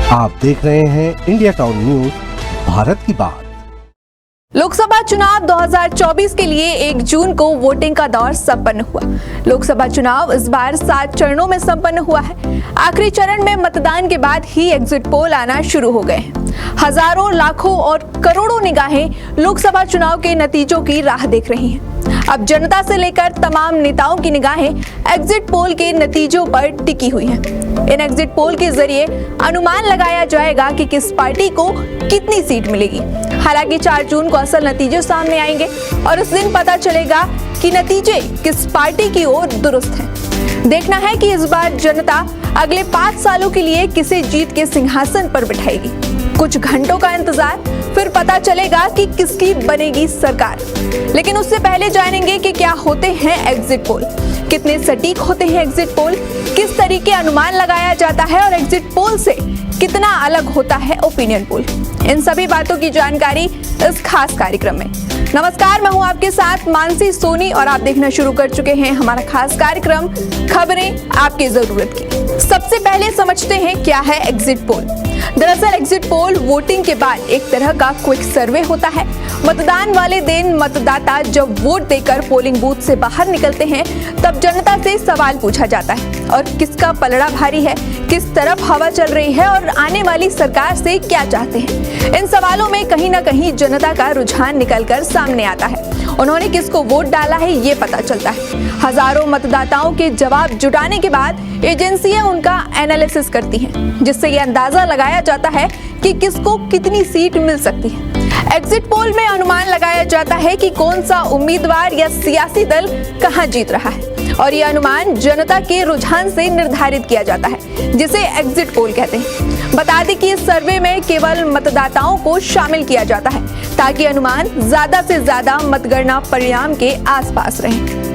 आप देख रहे हैं इंडिया टाउन न्यूज, भारत की बात। लोकसभा चुनाव 2024 के लिए 1 जून को वोटिंग का दौर संपन्न हुआ। लोकसभा चुनाव इस बार 7 चरणों में संपन्न हुआ है। आखिरी चरण में मतदान के बाद ही एग्जिट पोल आना शुरू हो गए हैं। हजारों, लाखों और करोड़ों निगाहें लोकसभा चुनाव के नतीजों की राह देख रही हैं। अब जनता से लेकर तमाम नेताओं की निगाहें एग्जिट पोल के नतीजों पर टिकी हुई हैं। इन एग्जिट पोल के जरिए अनुमान लगाया जाएगा कि किस पार्टी को कितनी सीट मिलेगी। हालांकि 4 जून को असल नतीजे सामने आएंगे और उस दिन पता चलेगा कि नतीजे किस पार्टी की ओर दुरुस्त हैं। देखना है कि इस बार जनता अगले 5 सालों के लिए किसे जीत के सिंहासन पर बिठाएगी। कुछ घंटों का इंतजार, फिर पता चलेगा कि किसकी बनेगी सरकार। लेकिन उससे पहले जानेंगे कि क्या होते हैं एग्जिट पोल, कितने सटीक होते हैं एग्जिट पोल, किस तरीके अनुमान लगाया जाता है और एग्जिट पोल से कितना अलग होता है ओपिनियन पोल। इन सभी बातों की जानकारी इस खास कार्यक्रम में। नमस्कार, मैं हूं आपके साथ मानसी सोनी और आप देखना शुरू कर चुके हैं हमारा खास कार्यक्रम खबरें आपकी जरूरत की। सबसे पहले समझते हैं क्या है एग्जिट पोल। दरअसल एग्जिट पोल वोटिंग के बाद एक तरह का क्विक सर्वे होता है। मतदान वाले दिन मतदाता जब वोट देकर पोलिंग बूथ से बाहर निकलते हैं तब जनता से सवाल पूछा जाता है और किसका पलड़ा भारी है, किस तरफ हवा चल रही है और आने वाली सरकार से क्या चाहते हैं। इन सवालों में कहीं ना कहीं जनता का रुझान निकलकर सामने आता है। उन्होंने किसको वोट डाला है ये पता चलता है। हजारों मतदाताओं के जवाब जुटाने के बाद एजेंसियां उनका एनालिसिस करती हैं, जिससे ये अंदाजा लगाया जाता है कि किसको कितनी सीट मिल सकती है। एग्जिट पोल में अनुमान लगाया जाता है कि कौन सा उम्मीदवार या सियासी दल कहां जीत रहा है और ये अनुमान जनता के रुझान से निर्धारित किया जाता है, जिसे एग्जिट पोल कहते हैं। बता दें कि इस सर्वे में केवल मतदाताओं को शामिल किया जाता है ताकि अनुमान ज्यादा से ज्यादा मतगणना परिणाम के आसपास रहे।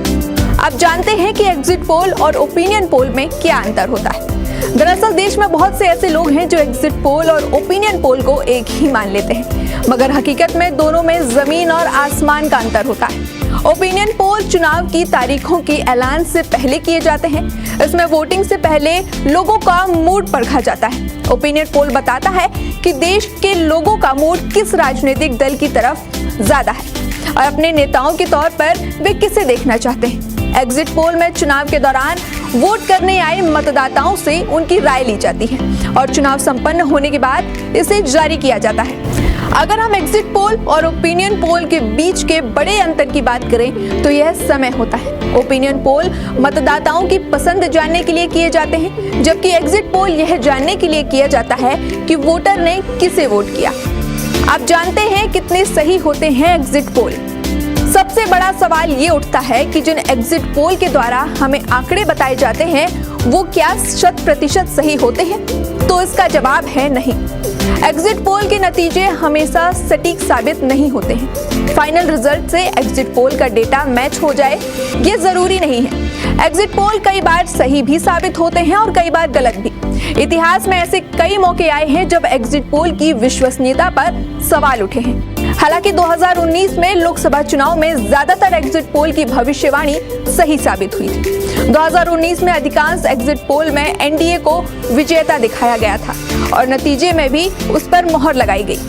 अब जानते हैं कि एग्जिट पोल और ओपिनियन पोल में क्या अंतर होता है। दरअसल देश में बहुत से ऐसे लोग हैं जो एग्जिट पोल और ओपिनियन पोल को एक ही मान लेते हैं, मगर हकीकत में दोनों में जमीन और आसमान का अंतर होता है। ओपिनियन पोल चुनाव की तारीखों की ऐलान से पहले किए जाते हैं। इसमें वोटिंग से पहले लोगों का मूड परखा जाता है। ओपिनियन पोल बताता है कि देश के लोगों का मूड किस राजनीतिक दल की तरफ ज्यादा है और अपने नेताओं के तौर पर वे किसे देखना चाहते हैं। एग्जिट पोल में चुनाव के दौरान वोट करने आए मतदाताओं से उनकी राय ली जाती है और चुनाव संपन्न होने के बाद इसे जारी किया जाता है। अगर हम एग्जिट पोल और ओपिनियन पोल के बीच के बड़े अंतर की बात करें तो यह समय होता है। ओपिनियन पोल मतदाताओं की पसंद जानने के लिए किए जाते हैं, जबकि एग्जिट पोल यह जानने के लिए किया जाता है कि वोटर ने किसे वोट किया। आप जानते हैं कितने सही होते हैं एग्जिट पोल। सबसे बड़ा सवाल ये उठता है कि जिन एग्जिट पोल के द्वारा हमें आंकड़े बताए जाते हैं वो क्या 100% सही होते हैं? तो इसका जवाब है नहीं। एग्जिट पोल के नतीजे हमेशा सटीक साबित नहीं होते हैं। फाइनल रिजल्ट से एग्जिट पोल का डेटा मैच हो जाए ये जरूरी नहीं है। एग्जिट पोल कई बार सही भी साबित होते हैं और कई बार गलत भी। इतिहास में ऐसे कई मौके आए हैं जब एग्जिट पोल की विश्वसनीयता पर सवाल उठे हैं। हालांकि 2019 में लोकसभा चुनाव में ज्यादातर एग्जिट पोल की भविष्यवाणी सही साबित हुई थी। 2019 में अधिकांश एग्जिट पोल में एनडीए को विजेता दिखाया गया था और नतीजे में भी उस पर मोहर लगाई गई।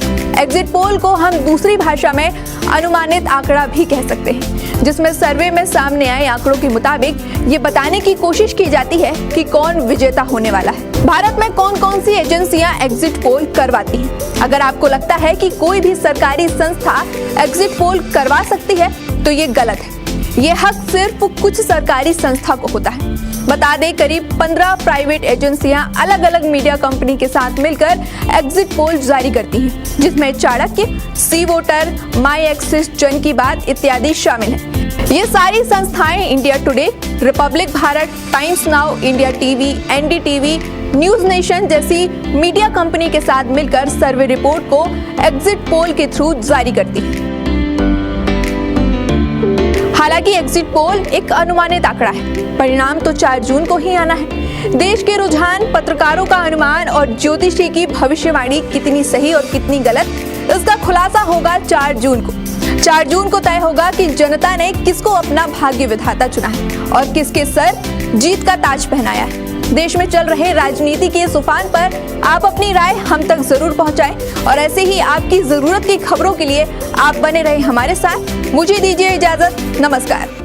एग्जिट पोल को हम दूसरी भाषा में अनुमानित आंकड़ा भी कह सकते हैं, जिसमें सर्वे में सामने आए आंकड़ों के मुताबिक ये बताने की कोशिश की जाती है कि कौन विजेता होने वाला है। भारत में कौन कौन सी एजेंसियां एग्जिट पोल करवाती हैं? अगर आपको लगता है कि कोई भी सरकारी संस्था एग्जिट पोल करवा सकती है तो ये गलत है। ये हक सिर्फ कुछ सरकारी संस्था को होता है। बता दें, करीब 15 प्राइवेट एजेंसियां अलग अलग मीडिया कंपनी के साथ मिलकर एग्जिट पोल जारी करती हैं, जिसमें चाणक्य, सी वोटर, माई एक्सिस, जन की बात इत्यादि शामिल हैं। ये सारी संस्थाएं India today, Republic Bharat, times now, India TV, NDTV, news nation जैसी मीडिया कंपनी के साथ मिलकर सर्वे रिपोर्ट को एग्जिट पोल के थ्रू जारी करती है। हालांकि एग्जिट पोल एक अनुमानित आंकड़ा है, परिणाम तो 4 जून को ही आना है। देश के रुझान, पत्रकारों का अनुमान और ज्योतिषी की भविष्यवाणी कितनी सही और कितनी गलत, इसका खुलासा होगा 4 जून को। 4 जून को तय होगा कि जनता ने किसको अपना भाग्य विधाता चुना है और किसके सर जीत का ताज पहनाया है। देश में चल रहे राजनीति के इस उफान पर आप अपनी राय हम तक जरूर पहुंचाएं और ऐसे ही आपकी जरूरत की खबरों के लिए आप बने रहे हमारे साथ। मुझे दीजिए इजाजत, नमस्कार।